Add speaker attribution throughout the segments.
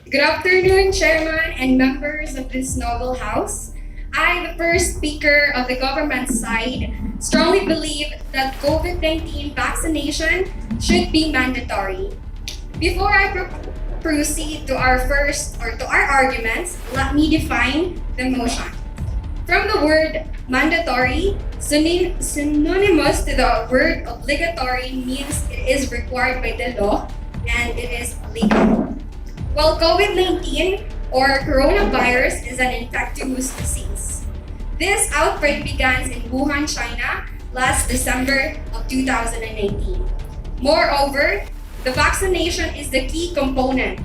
Speaker 1: Good afternoon, Chairman and members of this noble House. I, the first speaker of the government side, strongly believe that COVID-19 vaccination should be mandatory. Before I proceed to our arguments, let me define the motion. From the word mandatory, synonymous to the word obligatory means it is required by the law and it is legal. While COVID-19 or coronavirus is an infectious disease. This outbreak began in Wuhan, China last December of 2018. Moreover, the vaccination is the key component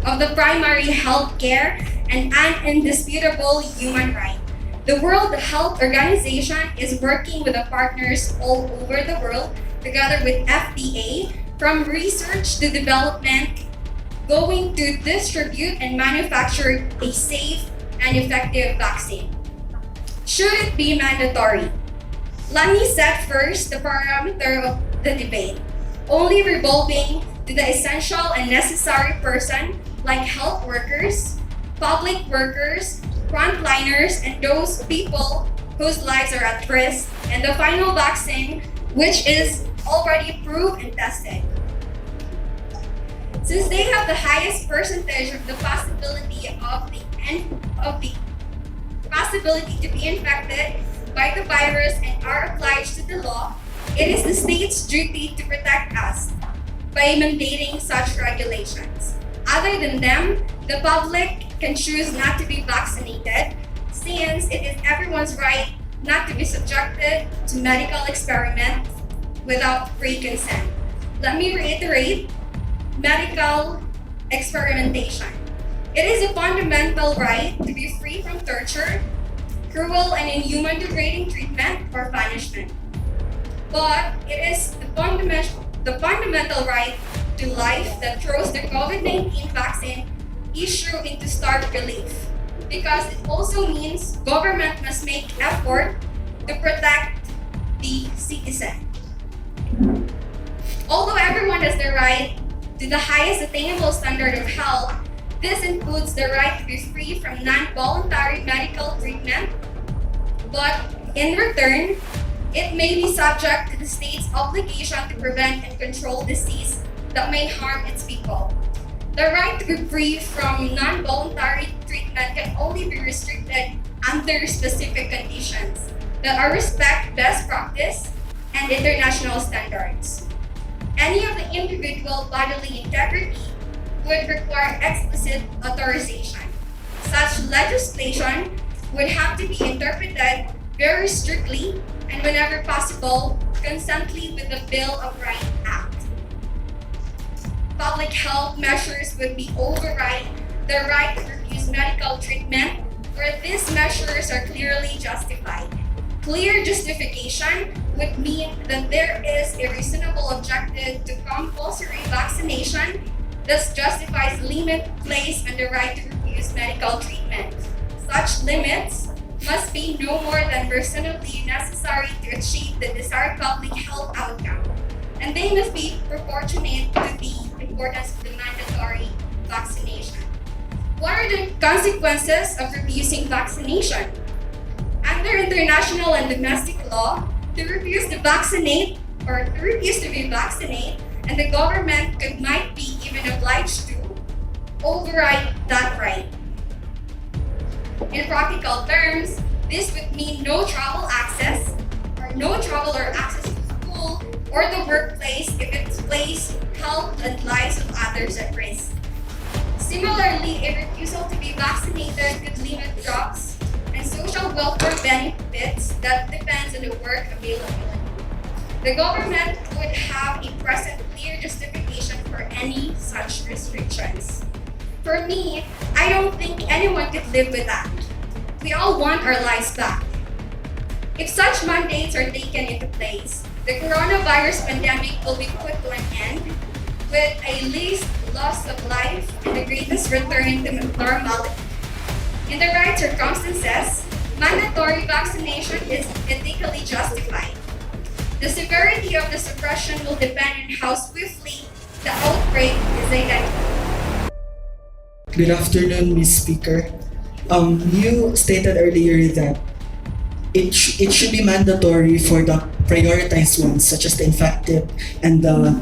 Speaker 1: of the primary health care and an indisputable human right. The World Health Organization is working with the partners all over the world, together with FDA, from research to development, going to distribute and manufacture a safe and effective vaccine. Should it be mandatory? Let me set first the parameter of the debate, only revolving to the essential and necessary person like health workers, public workers, frontliners, and those people whose lives are at risk, and the final vaccine, which is already proved and tested. Since they have the highest percentage of the possibility to be infected by the virus and are obliged to the law, it is the state's duty to protect us by mandating such regulations. Other than them, the public can choose not to be vaccinated, since it is everyone's right not to be subjected to medical experiments without free consent. Let me reiterate, medical experimentation. It is a fundamental right to be free from torture, cruel and inhuman degrading treatment, or punishment. But it is the fundamental right to life that throws the COVID-19 vaccine issue into stark relief, because it also means government must make effort to protect the citizen. Although everyone has the right to the highest attainable standard of health, this includes the right to be free from non-voluntary medical treatment, but in return, it may be subject to the state's obligation to prevent and control disease that may harm its people. The right to be free from non-voluntary treatment can only be restricted under specific conditions that are respect best practice and international standards. Any of the individual bodily integrity would require explicit authorization. Such legislation would have to be interpreted very strictly and whenever possible, consistently with the Bill of Rights Act. Public health measures would be override the right to refuse medical treatment where these measures are clearly justified. Clear justification would mean that there is a reasonable objective to compulsory vaccination that justifies limit placed on the right to refuse medical treatment. Such limits must be no more than reasonably necessary to achieve the desired public health outcome, and they must be proportionate to the importance of the mandatory vaccination. What are the consequences of refusing vaccination? Under international and domestic law, to refuse to vaccinate or to refuse to be vaccinated, and the government might be even obliged to override that right. In practical terms, this would mean no travel access or access to school or the workplace if it places health and lives of others at risk. Similarly, a refusal to be vaccinated could limit jobs and social welfare benefits that depends on the work availability. The government would have a present clear justification for any such restrictions. For me, I don't think anyone could live with that. We all want our lives back. If such mandates are taken into place, the coronavirus pandemic will be put to an end with a least loss of life and the greatest return to normality. In the right circumstances, mandatory vaccination is ethically justified. The severity of the suppression will depend on how swiftly the outbreak is identified.
Speaker 2: Good afternoon, Ms. Speaker. You stated earlier that it should be mandatory for the prioritized ones, such as the infected and the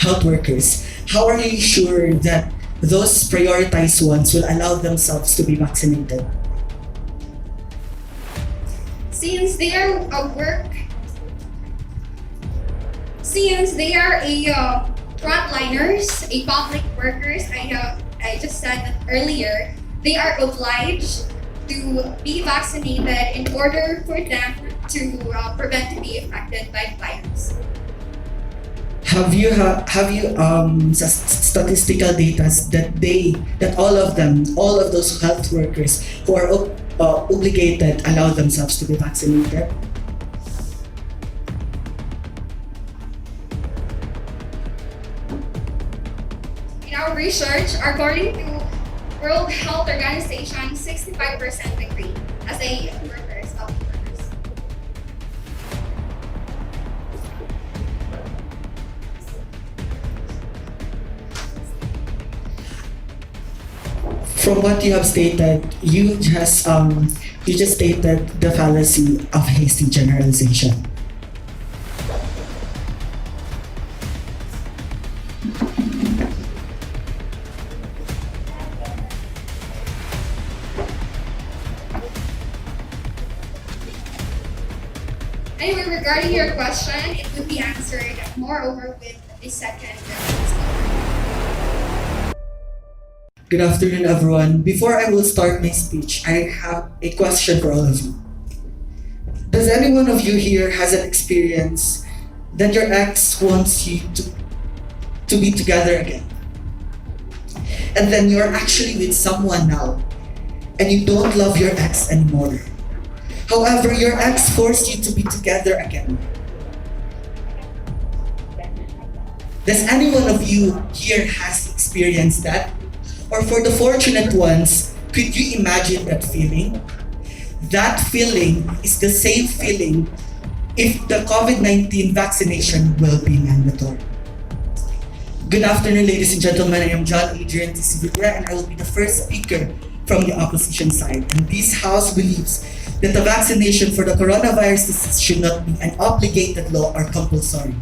Speaker 2: health workers. How are you sure that those prioritized ones will allow themselves to be vaccinated?
Speaker 1: Since they are frontliners, a public workers, I just said that earlier, they are obliged to be vaccinated in order for them to prevent to be affected by the virus.
Speaker 2: Have you statistical data that all of them, all of those health workers who are obligated, allow themselves to be vaccinated?
Speaker 1: In our research, according to World Health Organization, 65% agree as a workers of workers.
Speaker 2: From what you have stated, you just stated the fallacy of hasty generalization.
Speaker 1: Anyway, regarding your question, it would be answered moreover with the second speaker.
Speaker 2: Good afternoon, everyone. Before I will start my speech, I have a question for all of you. Does any one of you here has an experience that your ex wants you to be together again? And then you're actually with someone now, and you don't love your ex anymore. However, your ex forced you to be together again. Does any one of you here has experienced that? Or for the fortunate ones, could you imagine that feeling? That feeling is the same feeling if the COVID-19 vaccination will be mandatory. Good afternoon, ladies and gentlemen. I am John Adrian Tisibitra, and I will be the first speaker from the opposition side. And this House believes that the vaccination for the coronavirus disease should not be an obligated law or compulsory.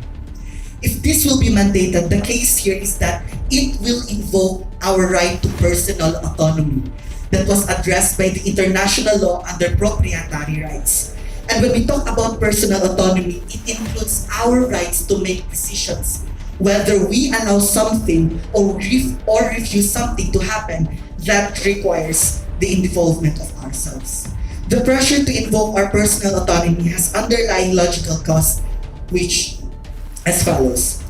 Speaker 2: If this will be mandated, the case here is that it will invoke our right to personal autonomy that was addressed by the international law under proprietary rights. And when we talk about personal autonomy, it includes our rights to make decisions, whether we allow something or refuse something to happen that requires the involvement of ourselves. The pressure to invoke our personal autonomy has underlying logical cause, which as follows.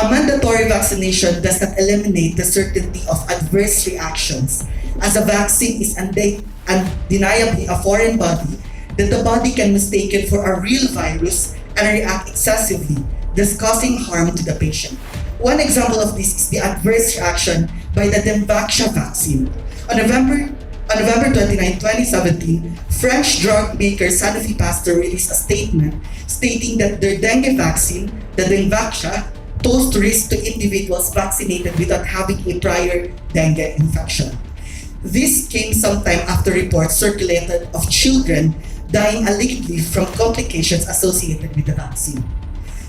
Speaker 2: A mandatory vaccination does not eliminate the certainty of adverse reactions, as a vaccine is undeniably a foreign body that the body can mistake it for a real virus and react excessively, thus causing harm to the patient. One example of this is the adverse reaction by the Dengvaxia vaccine. On November 29, 2017, French drug maker Sanofi Pasteur released a statement stating that their dengue vaccine, the Dengvaxia, posed risk to individuals vaccinated without having a prior dengue infection. This came sometime after reports circulated of children dying allegedly from complications associated with the vaccine.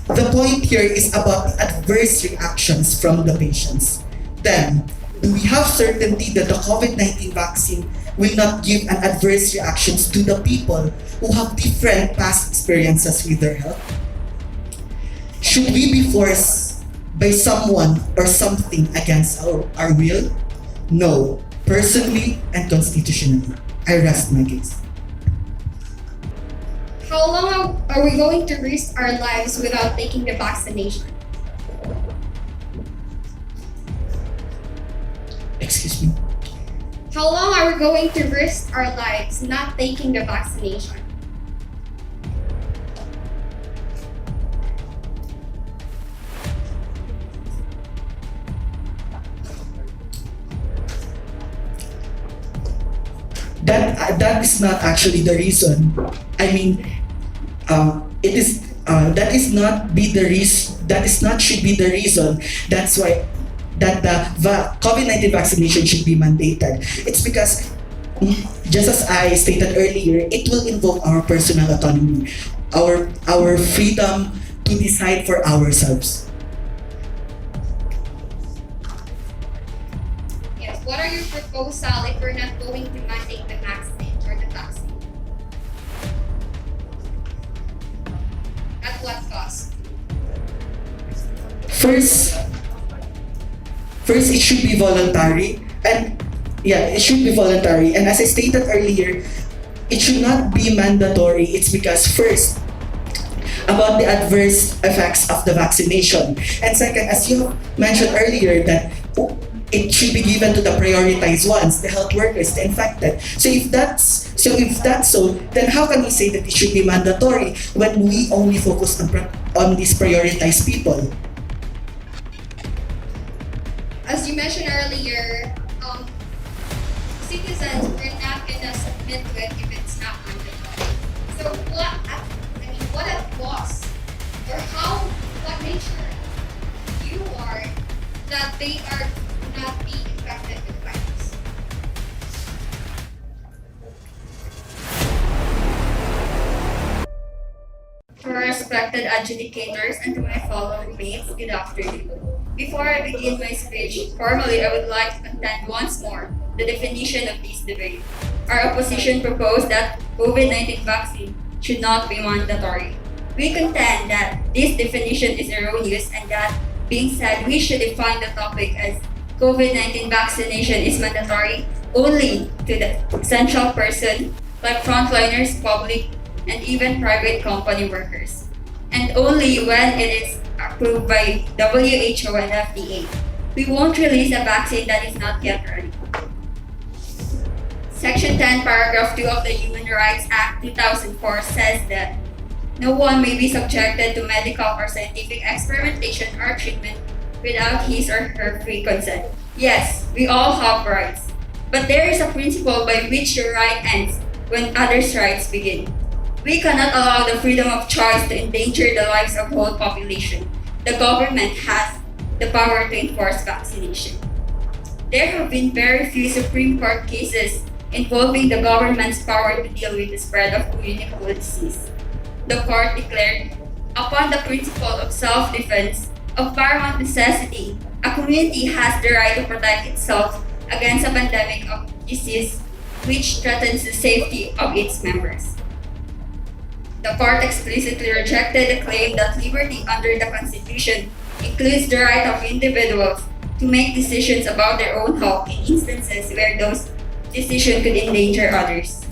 Speaker 2: The point here is about the adverse reactions from the patients. Then, do we have certainty that the COVID-19 vaccine will not give an adverse reactions to the people who have different past experiences with their health? Should we be forced by someone or something against our will? No, personally and constitutionally. I rest my case.
Speaker 1: How long are we going to risk our lives without taking the vaccination?
Speaker 2: Excuse me?
Speaker 1: How long are we going to risk our lives not taking the vaccination?
Speaker 2: That is not actually the reason. I mean, that is not should be the reason. That's why that the COVID-19 vaccination should be mandated. It's because, just as I stated earlier, it will invoke our personal autonomy, our freedom to decide for ourselves.
Speaker 1: Yes, what are your proposal if we're not going to mandate the vaccine or the vaccine? At what cost?
Speaker 2: First, it should be voluntary, and it should be voluntary. And as I stated earlier, it should not be mandatory. It's because first, about the adverse effects of the vaccination, and second, as you mentioned earlier, that it should be given to the prioritized ones, the health workers, the infected. So if that's so, then how can we say that it should be mandatory when we only focus on these prioritized people?
Speaker 1: As you mentioned earlier, citizens are not gonna submit to it if it's not mandatory. So what at cost, or what nature you are that they are not being infected with virus? To our respected adjudicators and to my fellow mates, good afternoon. Before I begin my speech, formally I would like to contend once more the definition of this debate. Our opposition proposed that COVID-19 vaccine should not be mandatory. We contend that this definition is erroneous, and that being said, we should define the topic as COVID-19 vaccination is mandatory only to the essential person like frontliners, public, and even private company workers, and only when it is approved by WHO and FDA. We won't release a vaccine that is not yet ready. Section 10, paragraph 2 of the Human Rights Act 2004 says that no one may be subjected to medical or scientific experimentation or treatment without his or her free consent. Yes, we all have rights, but there is a principle by which your right ends when others' rights begin. We cannot allow the freedom of choice to endanger the lives of the whole population. The government has the power to enforce vaccination. There have been very few Supreme Court cases involving the government's power to deal with the spread of communicable disease. The court declared, upon the principle of self-defense, of paramount necessity, a community has the right to protect itself against a pandemic of disease which threatens the safety of its members. The court explicitly rejected the claim that liberty under the Constitution includes the right of individuals to make decisions about their own health in instances where those decisions could endanger others.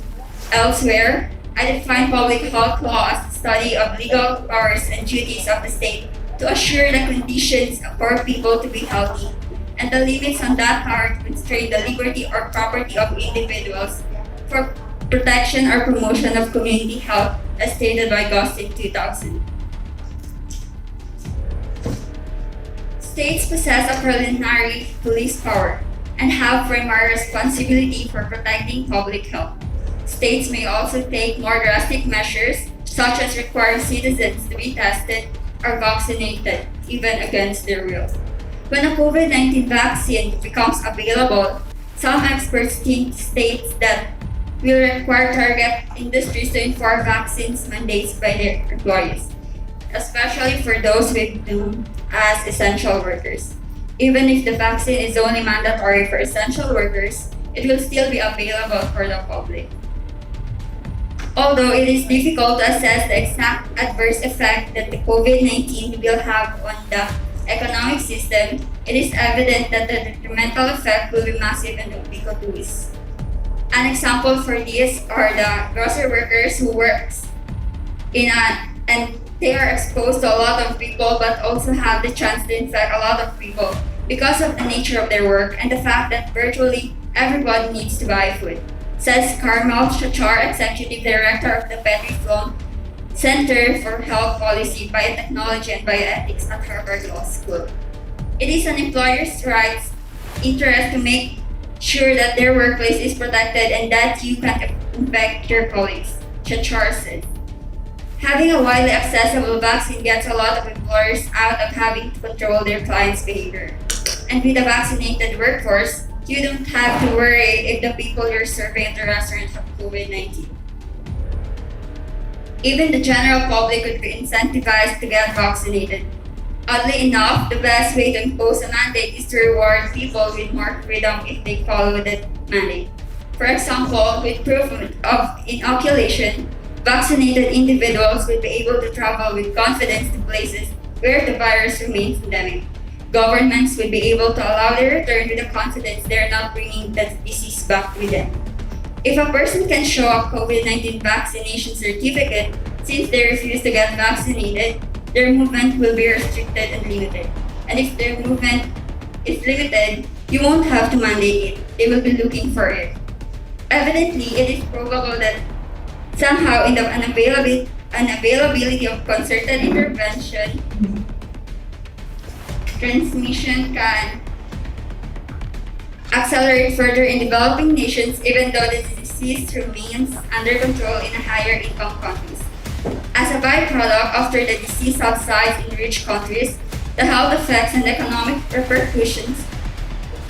Speaker 1: Elsewhere, I define public health law as the study of legal powers and duties of the state to assure the conditions for people to be healthy, and the limits on that power to constrain the liberty or property of individuals for protection or promotion of community health, as stated by Goss in 2000. States possess a preliminary police power and have primary responsibility for protecting public health. States may also take more drastic measures, such as requiring citizens to be tested or vaccinated, even against their will. When a COVID-19 vaccine becomes available, some experts think states that will require target industries to enforce vaccines mandates by their employees, especially for those with known as essential workers. Even if the vaccine is only mandatory for essential workers, it will still be available for the public. Although it is difficult to assess the exact adverse effect that the COVID-19 will have on the economic system, it is evident that the detrimental effect will be massive and ubiquitous. An example for this are the grocery workers who works and they are exposed to a lot of people, but also have the chance to infect a lot of people because of the nature of their work and the fact that virtually everybody needs to buy food, says Carmel Chachar, Executive Director of the Petrie Sloan Center for Health Policy, Biotechnology, and Bioethics at Harvard Law School. It is an employer's rights interest to make sure that their workplace is protected and that you can infect your colleagues, Chachar said. Having a widely accessible vaccine gets a lot of employers out of having to control their clients' behavior. And with a vaccinated workforce, you don't have to worry if the people you're serving at the restaurant have COVID-19. Even the general public would be incentivized to get vaccinated. Oddly enough, the best way to impose a mandate is to reward people with more freedom if they follow that mandate. For example, with proof of inoculation, vaccinated individuals will be able to travel with confidence to places where the virus remains endemic. Governments will be able to allow their return with the confidence they're not bringing the disease back with them. If a person can show a COVID-19 vaccination certificate since they refuse to get vaccinated, their movement will be restricted and limited. And if their movement is limited, you won't have to mandate it. They will be looking for it. Evidently, it is probable that somehow in the unavailability of concerted intervention, transmission can accelerate further in developing nations even though the disease remains under control in higher income countries. As a byproduct, after the disease subsides in rich countries, the health effects and economic repercussions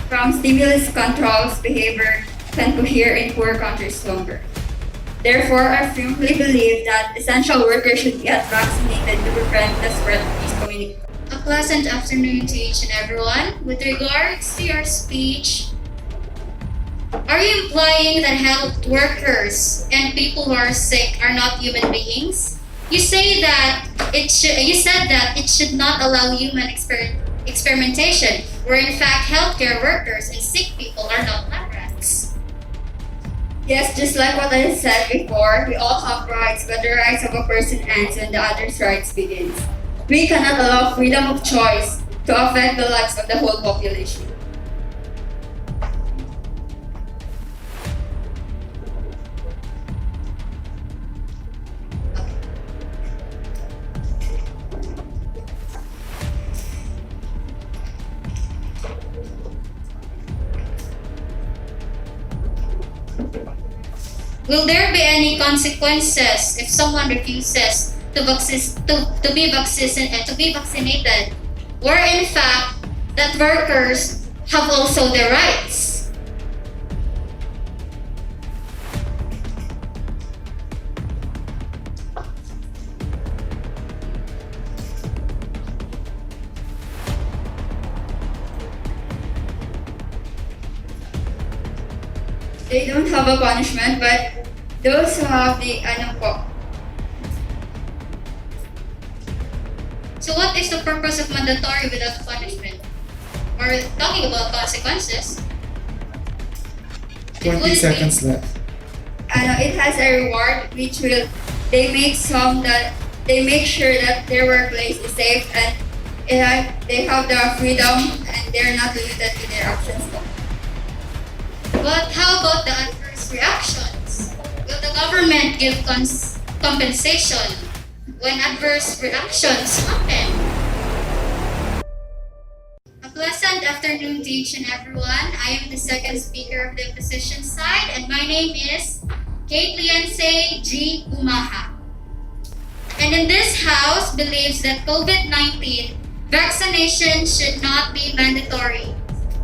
Speaker 1: from stimulus controls behavior can cohere in poor countries longer. Therefore, I firmly believe that essential workers should get vaccinated to prevent the spread of this community.
Speaker 3: A pleasant afternoon to each and everyone. With regards to your speech, are you implying that health workers and people who are sick are not human beings? You said that it should not allow human experimentation, where in fact healthcare workers and sick people are not lab rats.
Speaker 1: Yes, just like what I said before, we all have rights, but the rights of a person ends when the other's rights begins. We cannot allow freedom of choice to affect the lives of the whole population.
Speaker 3: Will there be any consequences if someone refuses to be vaccinated, or in fact that workers have also their rights?
Speaker 1: They don't have a punishment, but those who have the
Speaker 3: So what is the purpose of mandatory without punishment? We're talking about consequences.
Speaker 2: 20 seconds left.
Speaker 1: it has a reward which will they make sure that their workplace is safe and they have the freedom and they're not limited in their actions.
Speaker 3: But how about the adverse reactions? Will the government give compensation when adverse reactions happen? A pleasant afternoon to each and everyone. I am the second speaker of the opposition side, and my name is Kate Liense G. Umaha. And in this house believes that COVID-19 vaccination should not be mandatory.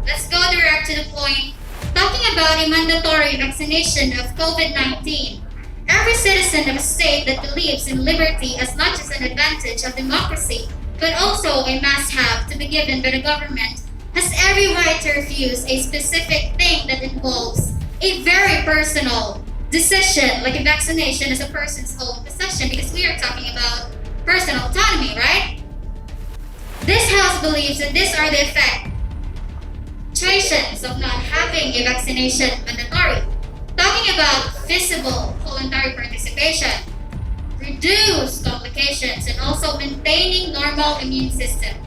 Speaker 3: Let's go direct to the point. Talking about a mandatory vaccination of COVID-19, every citizen of a state that believes in liberty as not just an advantage of democracy, but also a must-have to be given by the government, has every right to refuse a specific thing that involves a very personal decision, like a vaccination as a person's own possession, because we are talking about personal autonomy, right? This House believes that these are the effectuations of not having a vaccination mandatory. Talking about feasible voluntary participation, reduce complications, and also maintaining normal immune system.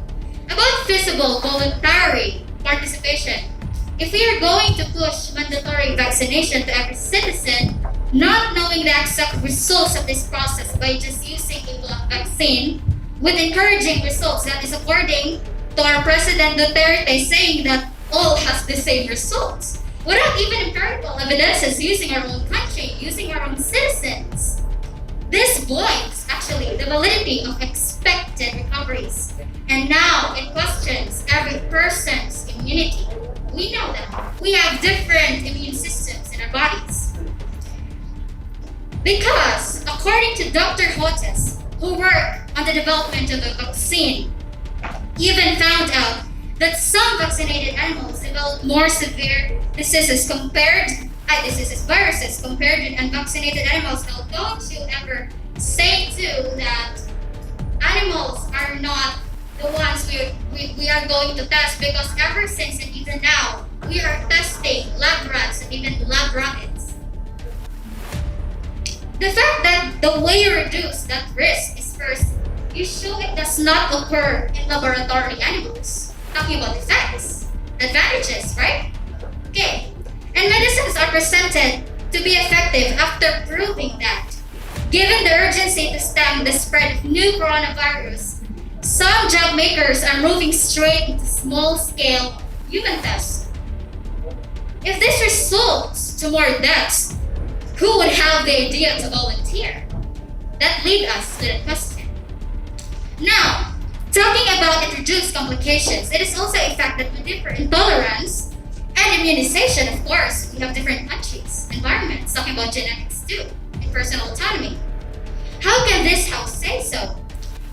Speaker 3: About feasible voluntary participation, if we are going to push mandatory vaccination to every citizen, not knowing the exact results of this process by just using a blood vaccine, with encouraging results that is according to our President Duterte saying that all has the same results, without even empirical evidences using our own country, using our own citizens. This blinds actually the validity of expected recoveries, and now it questions every person's immunity. We know that. We have different immune systems in our bodies. Because, according to Dr. Hotes, who worked on the development of a vaccine, even found out that some vaccinated animals develop more severe viruses compared with unvaccinated animals. Now, don't you ever say too that animals are not the ones we are going to test, because ever since and even now, we are testing lab rats and even lab rabbits. The fact that the way you reduce that risk is first, you show it does not occur in laboratory animals. Talking about effects, advantages, right? Okay. And medicines are presented to be effective after proving that, given the urgency to stem the spread of new coronavirus, some drug makers are moving straight into small-scale human tests. If this results to more deaths, who would have the idea to volunteer? That leads us to the question. Now, talking about introduced complications, it is also a fact that we differ in tolerance and immunization. Of course, we have different countries, environments, talking about genetics too, and personal autonomy. How can this house say so?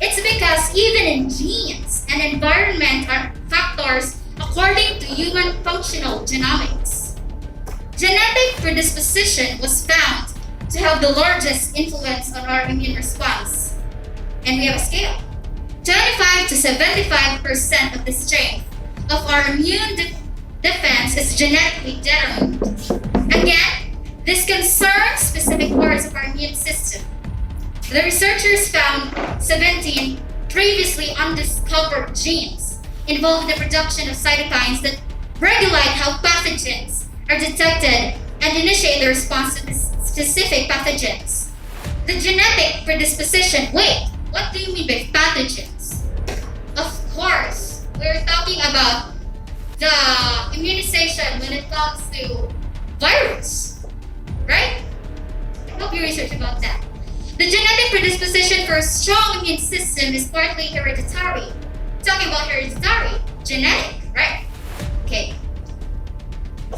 Speaker 3: It's because even in genes and environment are factors according to human functional genomics. Genetic predisposition was found to have the largest influence on our immune response. And we have a scale. 25 to 75% of the strength of our immune defense is genetically determined. Again, this concerns specific parts of our immune system. The researchers found 17 previously undiscovered genes involved in the production of cytokines that regulate how pathogens are detected and initiate the response to specific pathogens. The genetic predisposition, wait, what do you mean by pathogens? Of course, we're talking about the immunization when it comes to virus, right? I hope you research about that. The genetic predisposition for a strong immune system is partly hereditary. Talking about hereditary, genetic, right? Okay.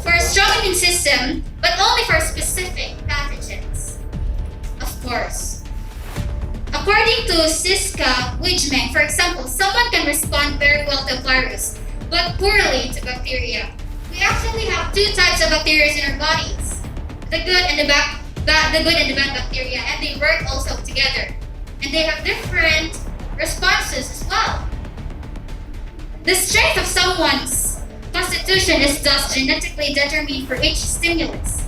Speaker 3: For a strong immune system, but only for specific pathogens. Of course. According to Siska Wijmeng, for example, someone can respond very well to a virus, but poorly to bacteria. We actually have two types of bacteria in our bodies, the good and the bad bacteria, and they work also together. And they have different responses as well. The strength of someone's constitution is thus genetically determined for each stimulus.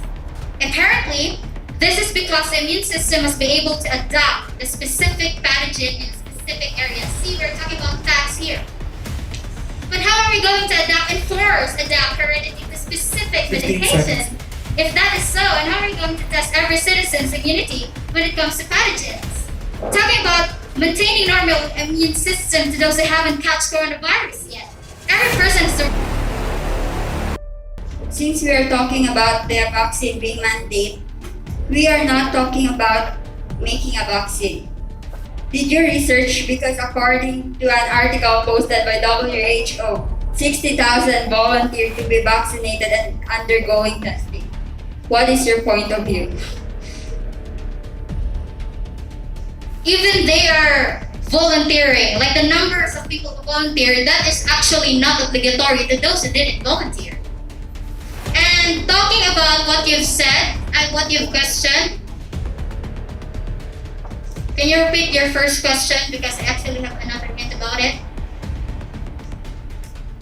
Speaker 3: Apparently, this is because the immune system must be able to adapt the specific pathogen in a specific area. See, we're talking about facts here. But how are we going to adapt heredity to specific medication? If that is so, and how are we going to test every citizen's immunity when it comes to pathogens? Talking about maintaining normal immune system to those who haven't catch coronavirus yet. Every person is
Speaker 4: Since we are talking about the vaccine being mandated, we are not talking about making a vaccine. Did you research? Because according to an article posted by WHO, 60,000 volunteered to be vaccinated and undergoing testing. What is your point of view?
Speaker 3: even they are volunteering, like the numbers of people who volunteer, that is actually not obligatory to those who didn't volunteer. And talking about what you've said and what you've questioned, can you repeat your first question, because I actually have another hint about it?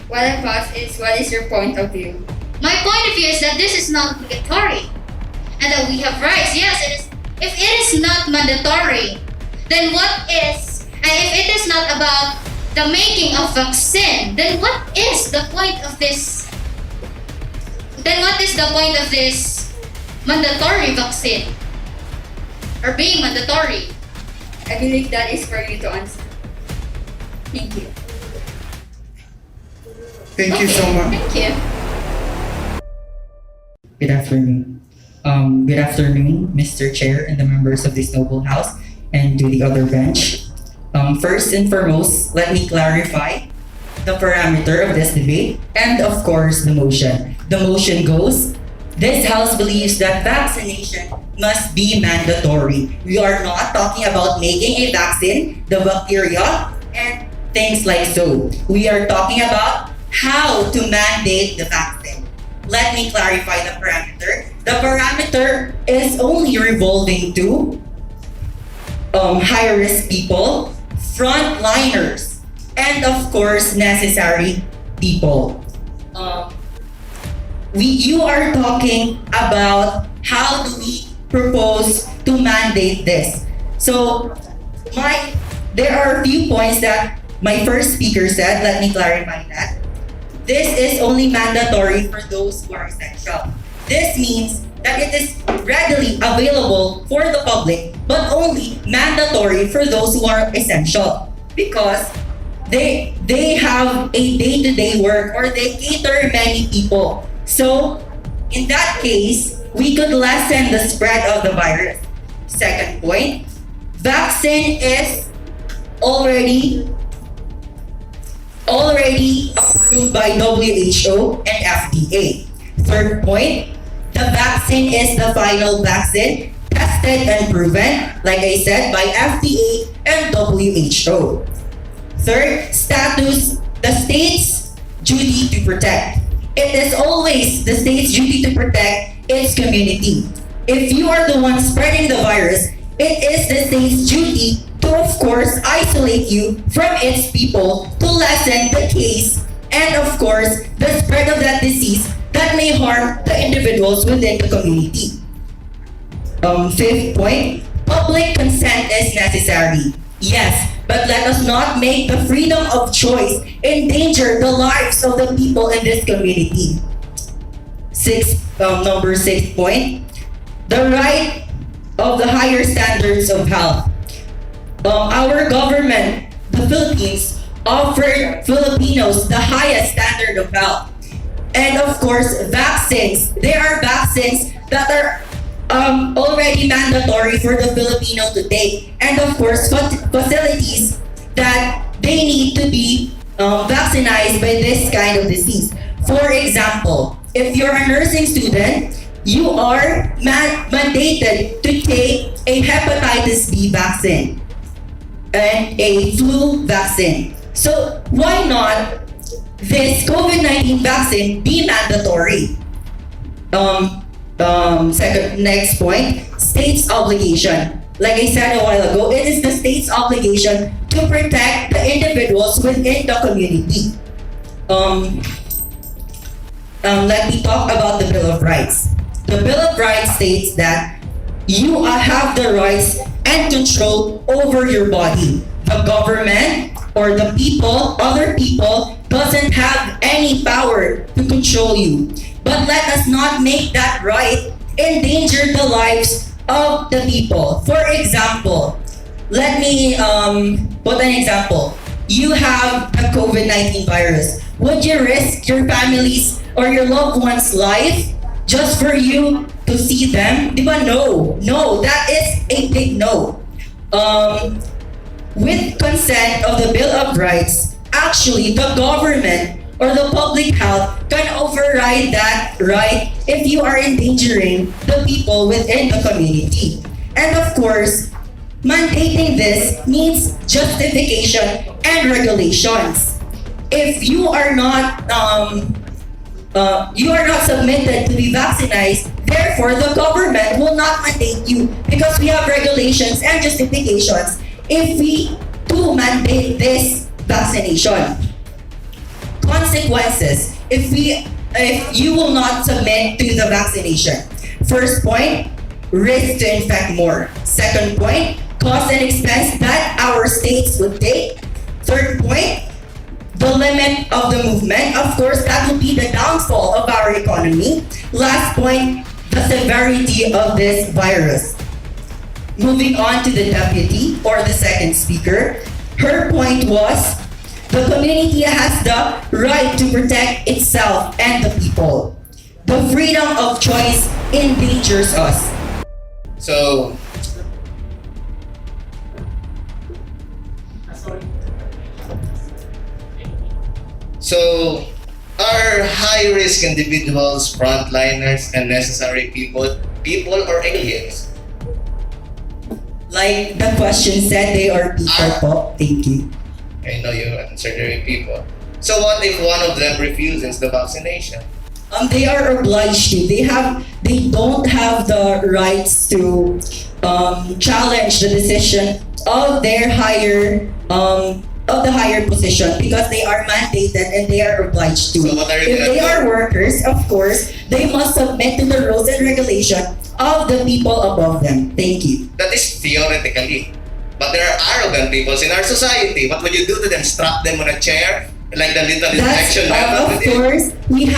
Speaker 4: What I've asked is, what is your point of view?
Speaker 3: My point of view is that this is not obligatory and that we have rights. Yes, it is. If it is not mandatory, then what is, and if it is not about the making of vaccine, then what is the point of this? Then what is the point of this mandatory vaccine? Or being mandatory?
Speaker 4: I believe that is for you to answer. Thank you.
Speaker 2: Thank you so much.
Speaker 3: Thank you.
Speaker 5: Good afternoon. Good afternoon, Mr. Chair and the members of this noble house, and to the other bench. First and foremost, let me clarify the parameter of this debate, and of course, the motion. The motion goes, this House believes that vaccination must be mandatory. We are not talking about making a vaccine, the bacteria, and things like so. We are talking about how to mandate the vaccine. Let me clarify the parameter. The parameter is only revolving to high-risk people, frontliners, and of course, necessary people. You are talking about how do we propose to mandate this. So, there are a few points that my first speaker said. Let me clarify that. This is only mandatory for those who are essential. This means that it is readily available for the public, but only mandatory for those who are essential, because they have a day-to-day work or they cater many people. So in that case, we could lessen the spread of the virus. Second point, vaccine is already approved by WHO and FDA. Third point, the vaccine is the final vaccine, tested and proven, like I said, by FDA and WHO. Third, status, the state's duty to protect. It is always the state's duty to protect its community. If you are the one spreading the virus, it is the state's duty to, of course, isolate you from its people to lessen the case and, of course, the spread of that disease that may harm the individuals within the community. Fifth point, public consent is necessary. Yes, but let us not make the freedom of choice endanger the lives of the people in this community. Number 6 point, the right of the higher standards of health. Our government, the Philippines, offered Filipinos the highest standard of health. And of course, vaccines. There are vaccines that are already mandatory for the Filipino to take. And of course, facilities that they need to be vaccinated by this kind of disease. For example, if you're a nursing student, you are mandated to take a hepatitis B vaccine and a flu vaccine. So why not this COVID-19 vaccine be mandatory? Next point, state's obligation. Like I said a while ago, it is the state's obligation to protect the individuals within the community. Let me talk about the Bill of Rights. The Bill of Rights states that you have the rights and control over your body. The government or the people, other people, doesn't have any power to control you. But let us not make that right endanger the lives of the people. For example, let me put an example. You have the COVID-19 virus. Would you risk your family's or your loved one's life just for you to see them? Diba? No, that is a big no. With consent of the Bill of Rights, actually the government or the public health can override that right if you are endangering the people within the community. And of course, mandating this needs justification and regulations. If you are not submitted to be vaccinated, therefore the government will not mandate you because we have regulations and justifications if we do mandate this vaccination. Consequences if you will not submit to the vaccination. First point, risk to infect more. Second point, cost and expense that our states would take. Third point, the limit of the movement. Of course, that would be the downfall of our economy. Last point, the severity of this virus. Moving on to the deputy or the second speaker, her point was the community has the right to protect itself and the people. The freedom of choice endangers us.
Speaker 6: So, So, are high-risk individuals, frontliners, and necessary people or aliens?
Speaker 5: Like the question said, they are people po. Thank you.
Speaker 6: I know you answered they're people. So what if one of them refuses the vaccination?
Speaker 5: They are obliged to. They don't have the rights to challenge the decision of their higher position because they are mandated and they are obliged to.
Speaker 6: So what are you
Speaker 5: If
Speaker 6: gonna
Speaker 5: they
Speaker 6: do?
Speaker 5: are workers, of course, they must submit to the rules and regulation of the people above them. Thank you.
Speaker 6: That is theoretically. But there are arrogant people in our society. What would you do to them? Strap them on a chair? Like the little
Speaker 5: That's
Speaker 6: injection
Speaker 5: of
Speaker 6: method?
Speaker 5: course we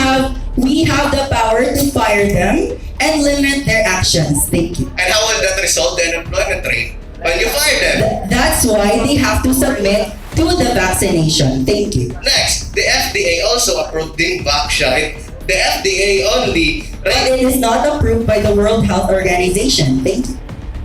Speaker 5: have the power to fire them and limit their actions. Thank you.
Speaker 6: And how will that resolve the unemployment rate? When you fire them?
Speaker 5: That's why they have to submit to the vaccination. Thank you.
Speaker 6: Next, the FDA also approved the vaccine. The FDA only,
Speaker 5: But
Speaker 6: right?
Speaker 5: it is not approved by the World Health Organization. Thank you.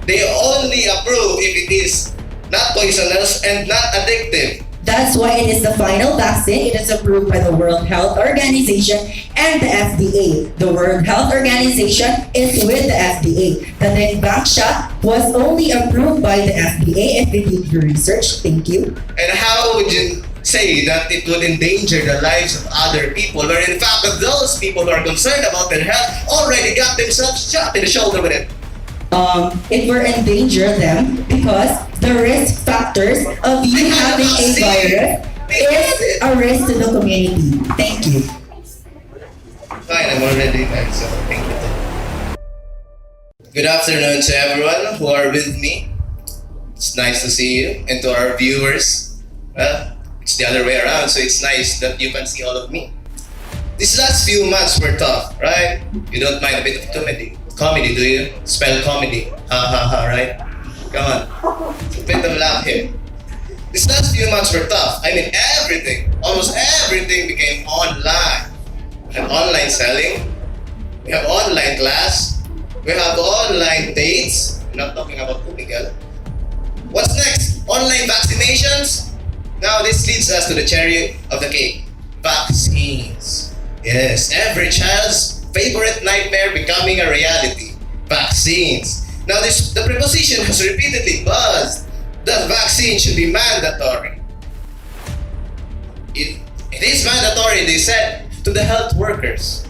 Speaker 6: They only approve if it is not poisonous and not addictive.
Speaker 5: That's why it is the final vaccine. It is approved by the World Health Organization and the FDA. The World Health Organization is with the FDA. The Vaxxa was only approved by the FDA if you did your research. Thank you.
Speaker 6: And how would you say that it would endanger the lives of other people, where in fact those people who are concerned about their health already got themselves shot in the shoulder with it?
Speaker 5: It will endanger them because the risk factors of you having a virus is a risk to the community. Thank you.
Speaker 6: Fine, I'm already done, so thank you. Good afternoon to everyone who are with me. It's nice to see you. And to our viewers, well, it's the other way around, so it's nice that you can see all of me. These last few months were tough, right? You don't mind a bit of comedy. Comedy, do you? Spell comedy. Ha ha ha, right? Come on. It's a bit of laugh here. These last few months were tough. I mean, almost everything became online. We have online selling. We have online class. We have online dates. We're not talking about Kumigal. What's next? Online vaccinations? Now this leads us to the cherry of the cake. Vaccines. Yes, every child's favorite nightmare becoming a reality. Vaccines. Now the preposition has repeatedly buzzed that vaccine should be mandatory. It is mandatory, they said, to the health workers.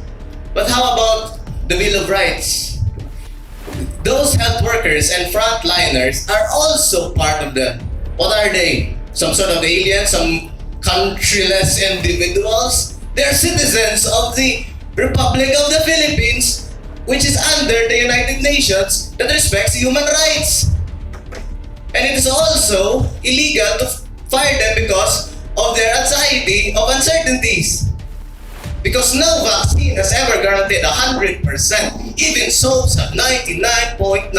Speaker 6: But how about the Bill of Rights? Those health workers and frontliners are also part of them. What are they? Some sort of aliens? Some countryless individuals? They're citizens of the Republic of the Philippines, which is under the United Nations that respects human rights. And it is also illegal to fire them because of their anxiety of uncertainties. Because no vaccine has ever guaranteed 100%. Even soaps have 99.9.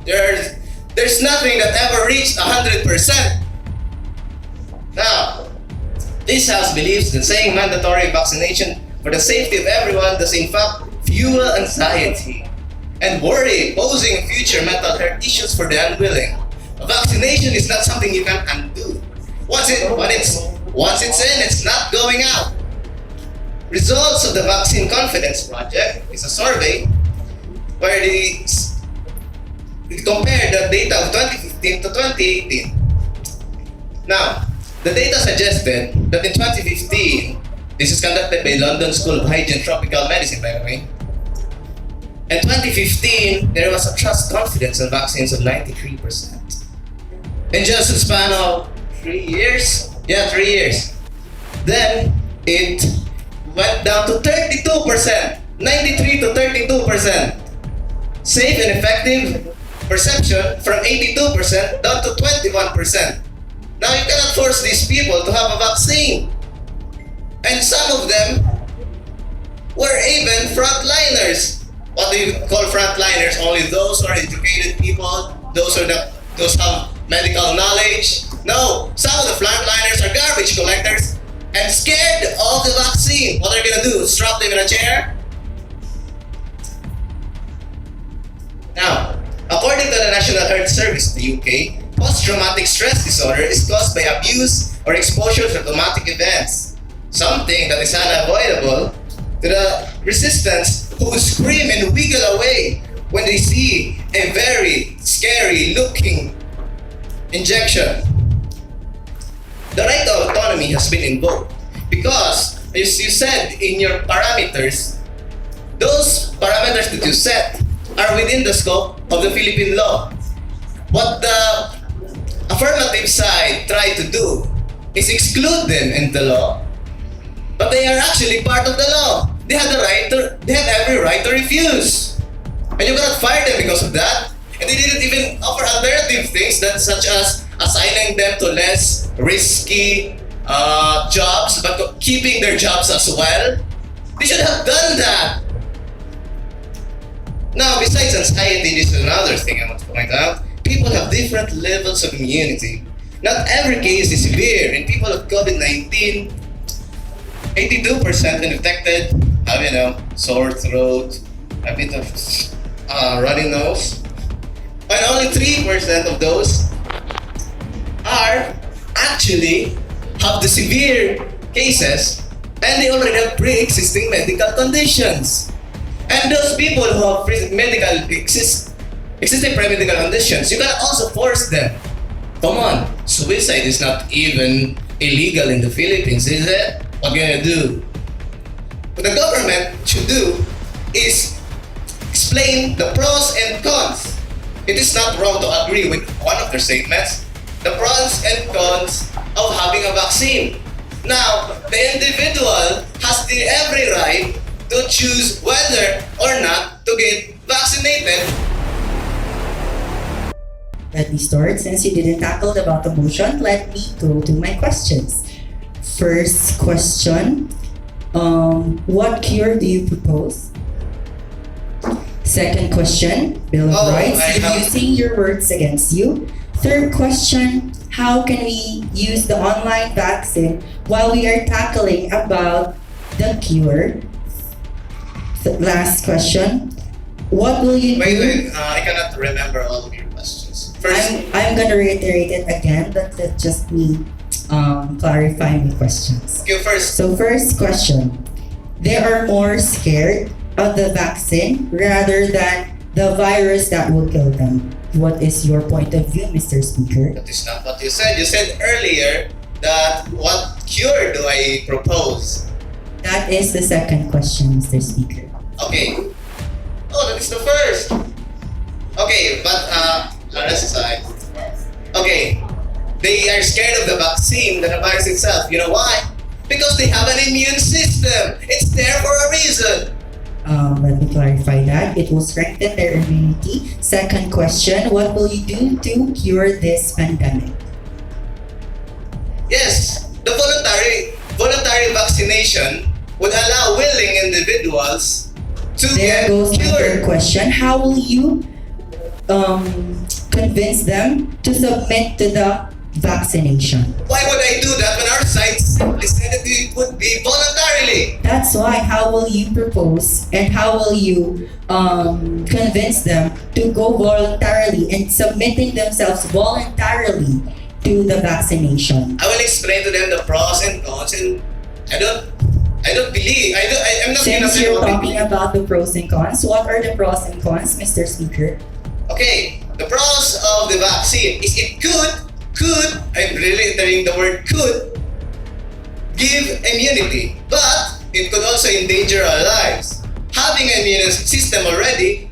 Speaker 6: There's nothing that ever reached 100%. Now, this House believes that saying mandatory vaccination for the safety of everyone does in fact fuel anxiety and worry, posing future mental health issues for the unwilling. A vaccination is not something you can undo. Once it's in, it's not going out. Results of the Vaccine Confidence Project is a survey where they compare the data of 2015 to 2018. Now, the data suggested that in 2015, this is conducted by London School of Hygiene and Tropical Medicine, by the way. In 2015, there was a trust confidence in vaccines of 93%. In just a span of 3 years, then it went down to 32%, 93 to 32%. Safe and effective perception from 82% down to 21%. Now you cannot force these people to have a vaccine. And some of them were even frontliners. What do you call frontliners? Only those who are educated people, those have medical knowledge. No, some of the frontliners are garbage collectors and scared of the vaccine. What are they gonna do? Strap them in a chair? Now, according to the National Health Service in the UK, post-traumatic stress disorder is caused by abuse or exposure to traumatic events. something that is unavoidable, to the resistance who scream and wiggle away when they see a very scary looking injection. The right to autonomy has been invoked because, as you said in your parameters, those parameters that you set are within the scope of the Philippine law. What the affirmative side tried to do is exclude them in the law, but they are actually part of the law. They have every right to refuse, and you cannot fire them because of that. And they didn't even offer alternative things such as assigning them to less risky jobs, but keeping their jobs as well. They should have done that. Now, besides anxiety, this is another thing I want to point out. People have different levels of immunity. Not every case is severe. In people with COVID-19, 82% when infected have, sore throat, a bit of runny nose. And only 3% of those are actually have the severe cases, and they already have pre-existing medical conditions. And those people who have existing pre-medical conditions, you can also force them. Come on, suicide is not even illegal in the Philippines, is it? What are you gonna do? What the government should do is explain the pros and cons. It is not wrong to agree with one of their statements, the pros and cons of having a vaccine. Now, the individual has the every right to choose whether or not to get vaccinated.
Speaker 5: Let me start. Since you didn't tackle about the motion, let me go to my questions. First question, what cure do you propose? Second question, Bill of Rights, using your words against you. Third question, how can we use the online vaccine while we are tackling about the cure? The last question, what will you do?
Speaker 6: Wait, I cannot remember all of your questions. First,
Speaker 5: I'm gonna reiterate it again, but that's just me clarifying the questions.
Speaker 6: okay, first,
Speaker 5: So first question, they are more scared of the vaccine rather than the virus that will kill them. What is your point of view, Mr. Speaker?
Speaker 6: that is not what you said. You said earlier that what cure do I propose?
Speaker 5: That is the second question, Mr. Speaker.
Speaker 6: Okay. Oh, that is the first. Okay, but let's aside. Okay, they are scared of the vaccine than the virus itself. You know why? Because they have an immune system. It's there for a reason.
Speaker 5: Let me clarify that. It will strengthen their immunity. Second question, what will you do to cure this pandemic?
Speaker 6: Yes, the voluntary vaccination would allow willing individuals to
Speaker 5: There
Speaker 6: get
Speaker 5: goes my third
Speaker 6: cured.
Speaker 5: question. How will you convince them to submit to the vaccination?
Speaker 6: Why would I do that when our side simply said that it would be voluntarily?
Speaker 5: That's why, how will you propose and how will you convince them to go voluntarily and submitting themselves voluntarily to the vaccination?
Speaker 6: I will explain to them the pros and cons, and I'm not
Speaker 5: Since
Speaker 6: gonna
Speaker 5: you're talking about the pros and cons, what are the pros and cons, Mr. Speaker?
Speaker 6: Okay, the pros of the vaccine is it could, I'm really entering the word could, give immunity, but it could also endanger our lives. Having an immune system already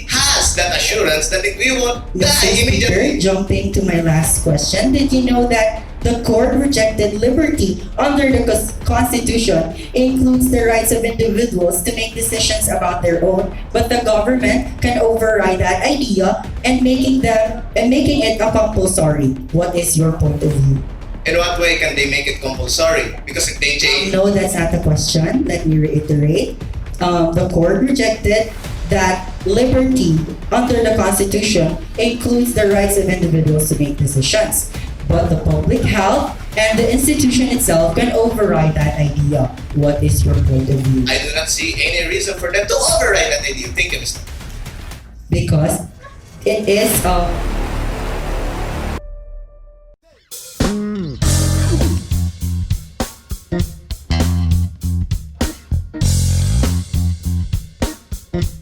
Speaker 6: has that assurance that we won't
Speaker 5: Mr.
Speaker 6: die
Speaker 5: Speaker,
Speaker 6: immediately.
Speaker 5: jumping to my last question, did you know that the court rejected liberty under the Constitution includes the rights of individuals to make decisions about their own, but the government can override that idea and making it a compulsory. What is your point of view?
Speaker 6: In what way can they make it compulsory? Because if they change,
Speaker 5: No, that's not the question. Let me reiterate. The court rejected that liberty under the Constitution includes the rights of individuals to make decisions. But the public health and the institution itself can override that idea. What is your point of view?
Speaker 6: I do not see any reason for them to override that idea. Thank you, Mr.
Speaker 5: Because it is
Speaker 6: you.